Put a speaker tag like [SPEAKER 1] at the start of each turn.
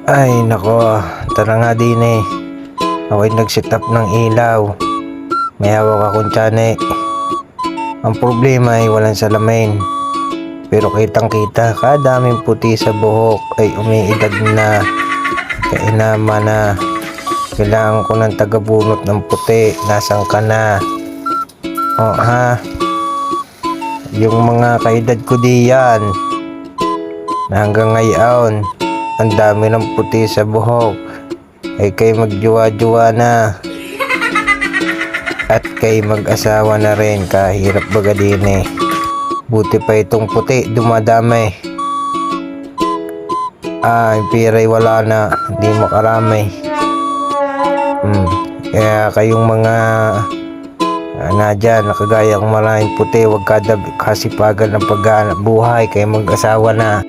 [SPEAKER 1] Ay nako, tara nga din eh. Ako'y nag-set up ng ilaw. May hawak akong tiyan eh. Ang problema ay walang salamin. Pero kitang kita, kadaming puti sa buhok ay umiidad na. Kainama na. Kailangan ko ng tagabunot ng puti. Nasaan ka na? O ha? Yung mga kaedad ko diyan. Na hanggang ngayon, ang dami ng puti sa buhok. Ay kay magjuwa-juwa na. At kay mag-asawa na rin. Kahirap baga din eh. Buti pa itong puti, dumadami. Yung piray wala na. Hindi makarami. Kaya kayong mga dyan, nakagaya kong maraming puti, huwag kasipagan ng paghanap buhay. Kay mag-asawa na.